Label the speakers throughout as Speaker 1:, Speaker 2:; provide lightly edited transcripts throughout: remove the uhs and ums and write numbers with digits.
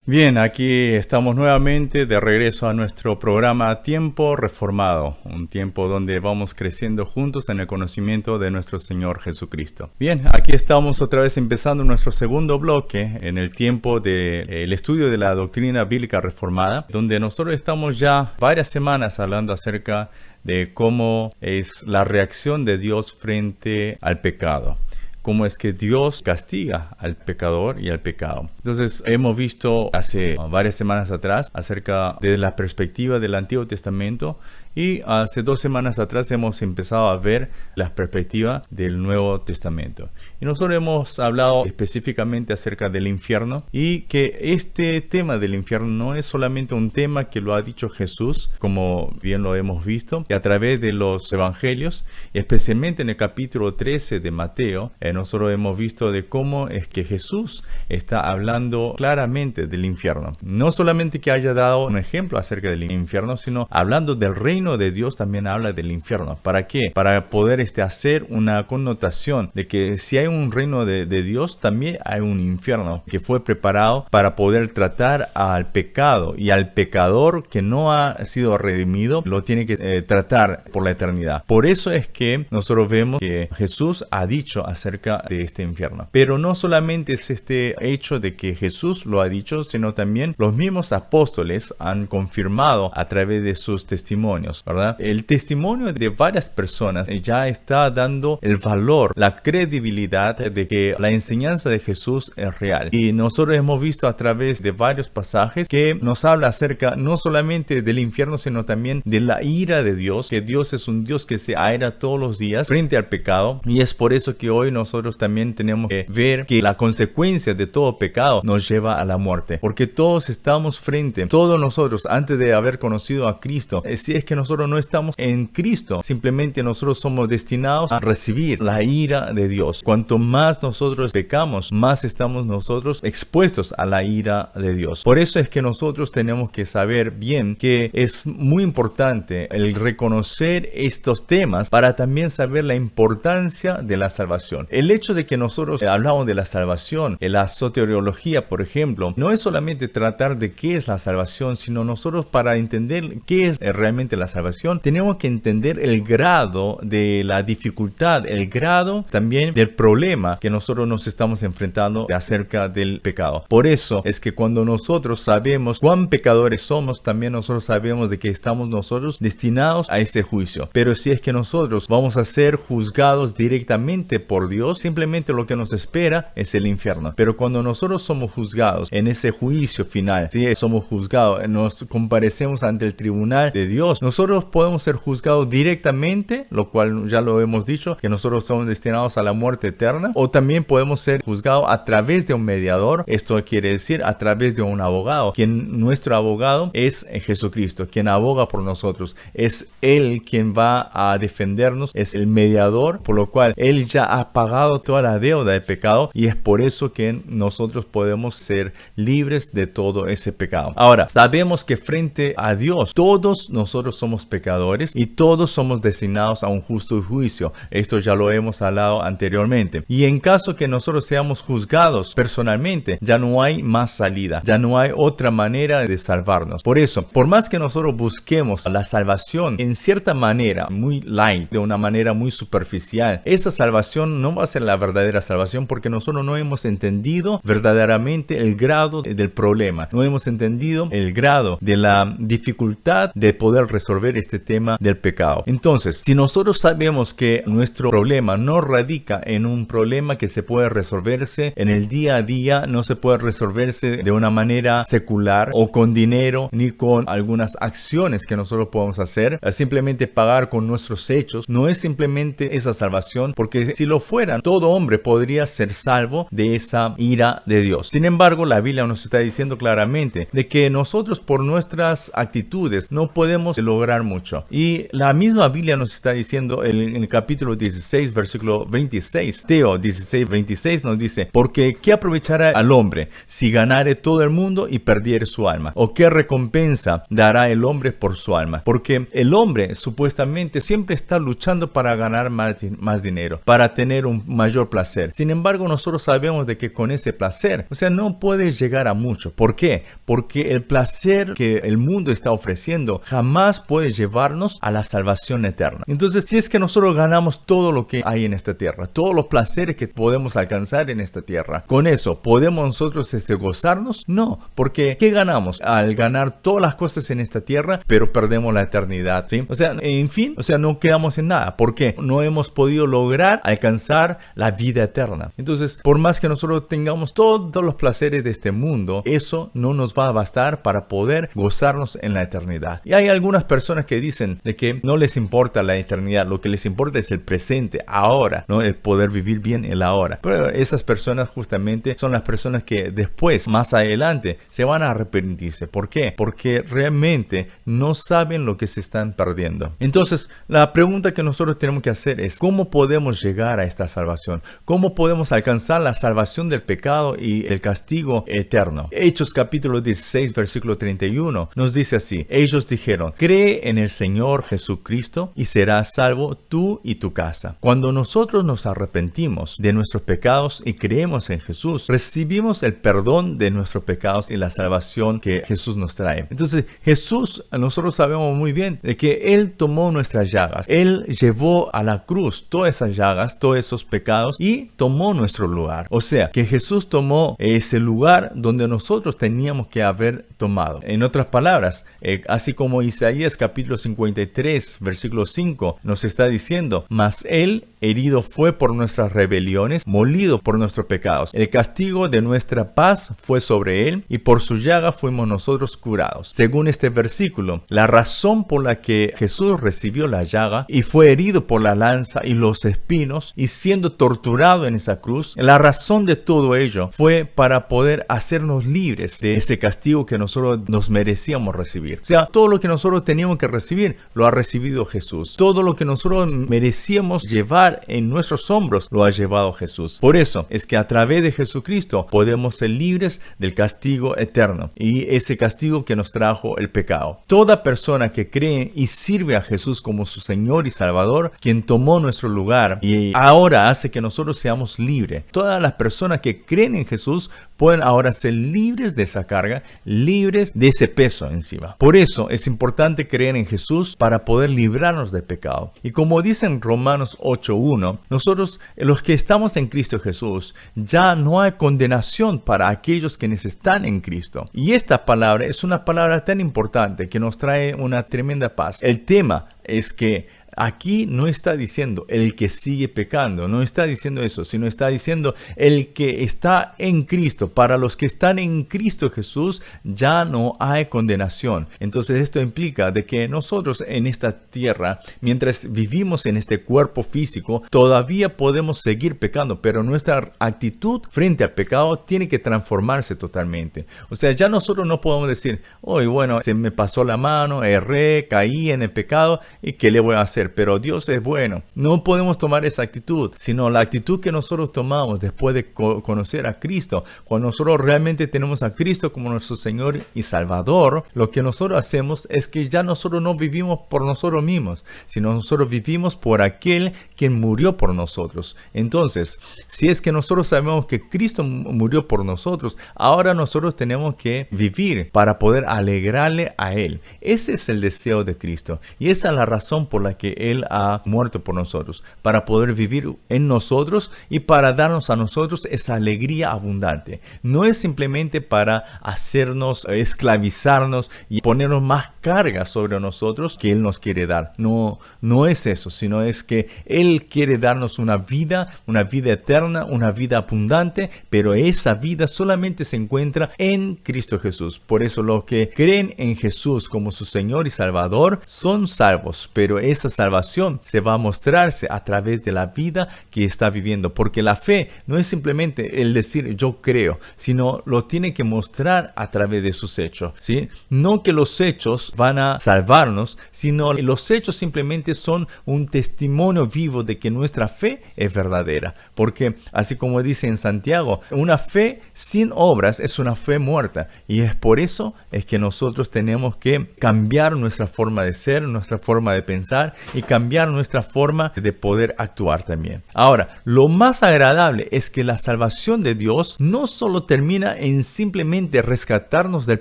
Speaker 1: Bien, aquí estamos nuevamente de regreso a nuestro programa Tiempo Reformado, un tiempo donde vamos creciendo juntos en el conocimiento de nuestro Señor Jesucristo. Bien, aquí estamos otra vez empezando nuestro segundo bloque en el tiempo del estudio de la doctrina bíblica reformada, donde nosotros estamos ya varias semanas hablando acerca de cómo es la reacción de Dios frente al pecado. Cómo es que Dios castiga al pecador y al pecado. Entonces, hemos visto hace varias semanas atrás acerca de la perspectiva del Antiguo Testamento y hace 2 semanas atrás hemos empezado a ver la perspectiva del Nuevo Testamento. Y nosotros hemos hablado específicamente acerca del infierno y que este tema del infierno no es solamente un tema que lo ha dicho Jesús, como bien lo hemos visto, y a través de los evangelios, especialmente en el capítulo 13 de Mateo, nosotros hemos visto de cómo es que Jesús está hablando claramente del infierno. No solamente que haya dado un ejemplo acerca del infierno, sino hablando del reino de Dios también habla del infierno. ¿Para qué? Para poder hacer una connotación de que si hay un reino de Dios, también hay un infierno que fue preparado para poder tratar al pecado y al pecador que no ha sido redimido, lo tiene que tratar por la eternidad. Por eso es que nosotros vemos que Jesús ha dicho acerca de este infierno. Pero no solamente es este hecho de que Jesús lo ha dicho, sino también los mismos apóstoles han confirmado a través de sus testimonios, ¿verdad? El testimonio de varias personas ya está dando el valor, la credibilidad de que la enseñanza de Jesús es real. Y nosotros hemos visto a través de varios pasajes que nos habla acerca no solamente del infierno, sino también de la ira de Dios, que Dios es un Dios que se aira todos los días frente al pecado. Y es por eso que hoy nosotros también tenemos que ver que la consecuencia de todo pecado nos lleva a la muerte. Porque todos estamos todos nosotros, antes de haber conocido a Cristo, si es que nosotros no estamos en Cristo, simplemente nosotros somos destinados a recibir la ira de Dios. Cuanto más nosotros pecamos, más estamos nosotros expuestos a la ira de Dios. Por eso es que nosotros tenemos que saber bien que es muy importante el reconocer estos temas para también saber la importancia de la salvación. El hecho de que nosotros hablamos de la salvación, en la soteriología, por ejemplo, no es solamente tratar de qué es la salvación, sino nosotros para entender qué es realmente la salvación, tenemos que entender el grado de la dificultad, el grado también del problema que nosotros nos estamos enfrentando acerca del pecado. Por eso es que cuando nosotros sabemos cuán pecadores somos, también nosotros sabemos de que estamos nosotros destinados a ese juicio. Pero si es que nosotros vamos a ser juzgados directamente por Dios, simplemente lo que nos espera es el infierno. Pero cuando nosotros somos juzgados en ese juicio final, si somos juzgados, nos comparecemos ante el tribunal de Dios, nosotros podemos ser juzgados directamente, lo cual ya lo hemos dicho, que nosotros somos destinados a la muerte eterna, o también podemos ser juzgados a través de un mediador. Esto quiere decir a través de un abogado, quien nuestro abogado es Jesucristo, quien aboga por nosotros, es Él quien va a defendernos, es el mediador, por lo cual Él ya ha pagado toda la deuda de pecado y es por eso que nosotros podemos ser libres de todo ese pecado. Ahora, sabemos que frente a Dios todos nosotros somos pecadores y todos somos destinados a un justo juicio. Esto ya lo hemos hablado anteriormente. Y en caso que nosotros seamos juzgados personalmente, ya no hay más salida, ya no hay otra manera de salvarnos. Por eso, por más que nosotros busquemos la salvación en cierta manera, muy light, de una manera muy superficial, esa salvación no va a ser la verdadera salvación porque nosotros no hemos entendido verdaderamente el grado del problema, no hemos entendido el grado de la dificultad de poder resolver este tema del pecado. Entonces, si nosotros sabemos que nuestro problema no radica en un problema que se puede resolverse en el día a día, no se puede resolverse de una manera secular o con dinero ni con algunas acciones que nosotros podemos hacer, simplemente pagar con nuestros hechos, no es simplemente esa salvación, porque si lo fuera, todo hombre podría ser salvo de esa ira de Dios. Sin embargo, la Biblia nos está diciendo claramente de que nosotros por nuestras actitudes no podemos lograr mucho. Y la misma Biblia nos está diciendo en el capítulo 16, versículo 26, Teo 16, 26 nos dice: porque ¿qué aprovechará al hombre si ganare todo el mundo y perdiere su alma? ¿O qué recompensa dará el hombre por su alma? Porque el hombre supuestamente siempre está luchando para ganar más dinero, para tener un mayor placer. Sin embargo, nosotros sabemos de que con ese placer, no puedes llegar a mucho. ¿Por qué? Porque el placer que el mundo está ofreciendo jamás puede llevarnos a la salvación eterna. Entonces, si es que nosotros ganamos todo lo que hay en esta tierra, todos los placeres que podemos alcanzar en esta tierra, ¿con eso podemos nosotros gozarnos? No, porque ¿qué ganamos al ganar todas las cosas en esta tierra, pero perdemos la eternidad? ¿Sí? En fin, no quedamos en nada. ¿Por qué? No hemos podido lograr alcanzar la vida eterna. Entonces, por más que nosotros tengamos todos los placeres de este mundo, eso no nos va a bastar para poder gozarnos en la eternidad. Y hay algunas personas que dicen de que no les importa la eternidad, lo que les importa es el presente, ahora, ¿no? El poder vivir bien el ahora. Pero esas personas justamente son las personas que después, más adelante, se van a arrepentirse. ¿Por qué? Porque realmente no saben lo que se están perdiendo. Entonces, la pregunta que nosotros tenemos que hacer es, ¿cómo podemos llegar a esta salvación? ¿Cómo podemos alcanzar la salvación del pecado y el castigo eterno? Hechos capítulo 16, versículo 31 nos dice así: ellos dijeron, cree en el Señor Jesucristo y serás salvo tú y tu casa. Cuando nosotros nos arrepentimos de nuestros pecados y creemos en Jesús, recibimos el perdón de nuestros pecados y la salvación que Jesús nos trae. Entonces, Jesús, nosotros sabemos muy bien de que Él tomó nuestras llagas. Él llevó a la cruz todas esas llagas, todos esos pecados y tomó nuestro lugar. O sea, que Jesús tomó ese lugar donde nosotros teníamos que haber tomado. En otras palabras, así como Isaías capítulo 53, versículo 5 nos está diciendo, mas Él herido fue por nuestras rebeliones, molido por nuestros pecados. El castigo de nuestra paz fue sobre Él y por su llaga fuimos nosotros curados. Según este versículo, la razón por la que Jesús recibió la llaga y fue herido por la lanza y los espinos y siendo torturado en esa cruz, la razón de todo ello fue para poder hacernos libres de ese castigo que nosotros nos merecíamos recibir. O sea, todo lo que nosotros teníamos que recibir lo ha recibido Jesús. Todo lo que nosotros merecíamos llevar en nuestros hombros lo ha llevado Jesús. Por eso es que a través de Jesucristo podemos ser libres del castigo eterno y ese castigo que nos trajo el pecado. Toda persona que cree y sirve a Jesús como su Señor y Salvador, quien tomó nuestro lugar y ahora hace que nosotros seamos libres. Todas las personas que creen en Jesús pueden ahora ser libres de esa carga, libres de ese peso encima. Por eso es importante creer en Jesús para poder librarnos del pecado. Y como dice en Romanos 8:1, nosotros los que estamos en Cristo Jesús, ya no hay condenación para aquellos quienes están en Cristo. Y esta palabra es una palabra tan importante que nos trae una tremenda paz. El tema es que aquí no está diciendo el que sigue pecando, no está diciendo eso, sino está diciendo el que está en Cristo. Para los que están en Cristo Jesús ya no hay condenación. Entonces esto implica de que nosotros en esta tierra, mientras vivimos en este cuerpo físico, todavía podemos seguir pecando, pero nuestra actitud frente al pecado tiene que transformarse totalmente. O sea, ya nosotros no podemos decir, hoy bueno, se me pasó la mano, erré, caí en el pecado y ¿qué le voy a hacer? Pero Dios es bueno. No podemos tomar esa actitud, sino la actitud que nosotros tomamos después de conocer a Cristo. Cuando nosotros realmente tenemos a Cristo como nuestro Señor y Salvador, lo que nosotros hacemos es que ya nosotros no vivimos por nosotros mismos, sino nosotros vivimos por aquel quien murió por nosotros. Entonces, si es que nosotros sabemos que Cristo murió por nosotros, ahora nosotros tenemos que vivir para poder alegrarle a Él. Ese es el deseo de Cristo y esa es la razón por la que Él ha muerto por nosotros, para poder vivir en nosotros y para darnos a nosotros esa alegría abundante. No es simplemente para hacernos esclavizarnos y ponernos más carga sobre nosotros que Él nos quiere dar. No es eso, sino es que Él quiere darnos una vida eterna, una vida abundante, pero esa vida solamente se encuentra en Cristo Jesús. Por eso los que creen en Jesús como su Señor y Salvador son salvos, pero esa salvación se va a mostrarse a través de la vida que está viviendo, porque la fe no es simplemente el decir yo creo, sino lo tiene que mostrar a través de sus hechos, ¿sí? No que los hechos van a salvarnos, sino los hechos simplemente son un testimonio vivo de que nuestra fe es verdadera, porque así como dice en Santiago, una fe sin obras es una fe muerta, y es por eso es que nosotros tenemos que cambiar nuestra forma de ser, nuestra forma de pensar y cambiar nuestra forma de poder actuar también. Ahora, lo más agradable es que la salvación de Dios no solo termina en simplemente rescatarnos del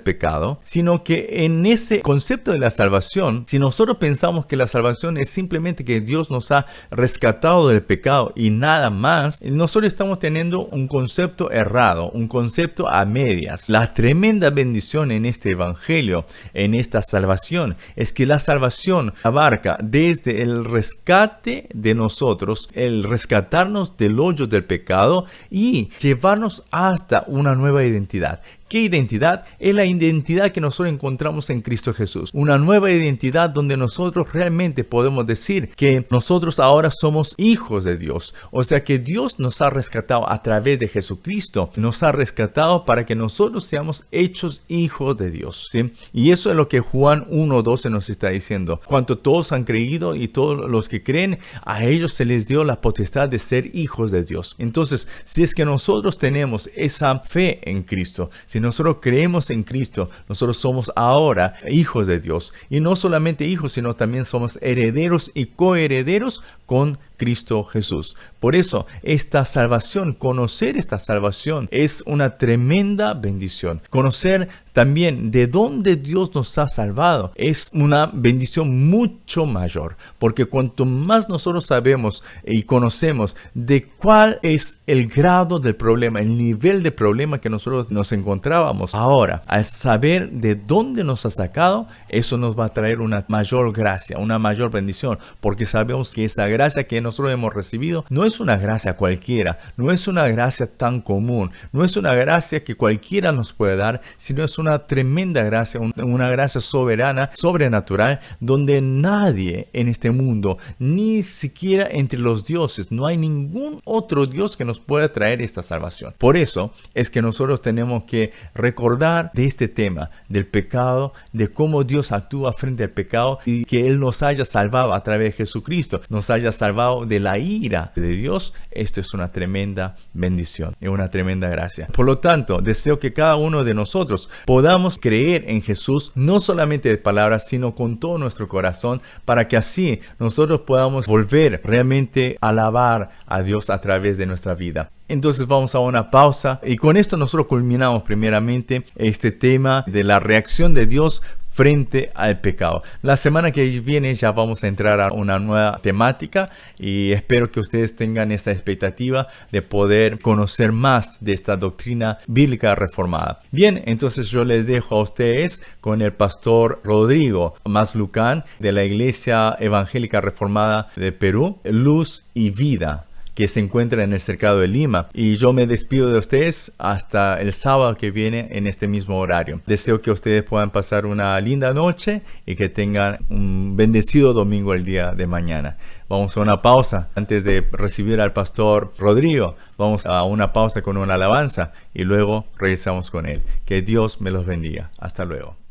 Speaker 1: pecado, sino que en ese concepto de la salvación, si nosotros pensamos que la salvación es simplemente que Dios nos ha rescatado del pecado y nada más, nosotros estamos teniendo un concepto errado, un concepto a medias. La tremenda bendición en este evangelio, en esta salvación, es que la salvación abarca desde el rescate de nosotros, el rescatarnos del hoyo del pecado y llevarnos hasta una nueva identidad. ¿Qué identidad? Es la identidad que nosotros encontramos en Cristo Jesús. Una nueva identidad donde nosotros realmente podemos decir que nosotros ahora somos hijos de Dios. O sea que Dios nos ha rescatado a través de Jesucristo. Nos ha rescatado para que nosotros seamos hechos hijos de Dios, ¿sí? Y eso es lo que Juan 1:12 nos está diciendo. Cuanto todos han creído y todos los que creen, a ellos se les dio la potestad de ser hijos de Dios. Entonces, si es que nosotros tenemos esa fe en Cristo, si nosotros creemos en Cristo, nosotros somos ahora hijos de Dios. Y no solamente hijos, sino también somos herederos y coherederos con Cristo Jesús. Por eso, esta salvación, conocer esta salvación es una tremenda bendición. Conocer también de dónde Dios nos ha salvado es una bendición mucho mayor. Porque cuanto más nosotros sabemos y conocemos de cuál es el grado del problema, el nivel de problema que nosotros nos encontrábamos, ahora, al saber de dónde nos ha sacado, eso nos va a traer una mayor gracia, una mayor bendición. Porque sabemos que esa gracia que nosotros hemos recibido no es una gracia cualquiera, no es una gracia tan común, no es una gracia que cualquiera nos puede dar, sino es una tremenda gracia, una gracia soberana, sobrenatural, donde nadie en este mundo, ni siquiera entre los dioses, no hay ningún otro Dios que nos pueda traer esta salvación. Por eso es que nosotros tenemos que recordar de este tema, del pecado, de cómo Dios actúa frente al pecado y que Él nos haya salvado a través de Jesucristo, nos haya salvado de la ira de Dios. Esto es una tremenda bendición, es una tremenda gracia. Por lo tanto, deseo que cada uno de nosotros podamos creer en Jesús, no solamente de palabras, sino con todo nuestro corazón, para que así nosotros podamos volver realmente a alabar a Dios a través de nuestra vida. Entonces vamos a una pausa y con esto nosotros culminamos primeramente este tema de la reacción de Dios frente al pecado. La semana que viene ya vamos a entrar a una nueva temática y espero que ustedes tengan esa expectativa de poder conocer más de esta doctrina bíblica reformada. Bien, entonces yo les dejo a ustedes con el pastor Rodrigo Maslucán de la Iglesia Evangélica Reformada de Perú, Luz y Vida, que se encuentra en el Cercado de Lima. Y yo me despido de ustedes hasta el sábado que viene en este mismo horario. Deseo que ustedes puedan pasar una linda noche y que tengan un bendecido domingo el día de mañana. Vamos a una pausa antes de recibir al pastor Rodrigo. Vamos a una pausa con una alabanza y luego regresamos con él. Que Dios me los bendiga. Hasta luego.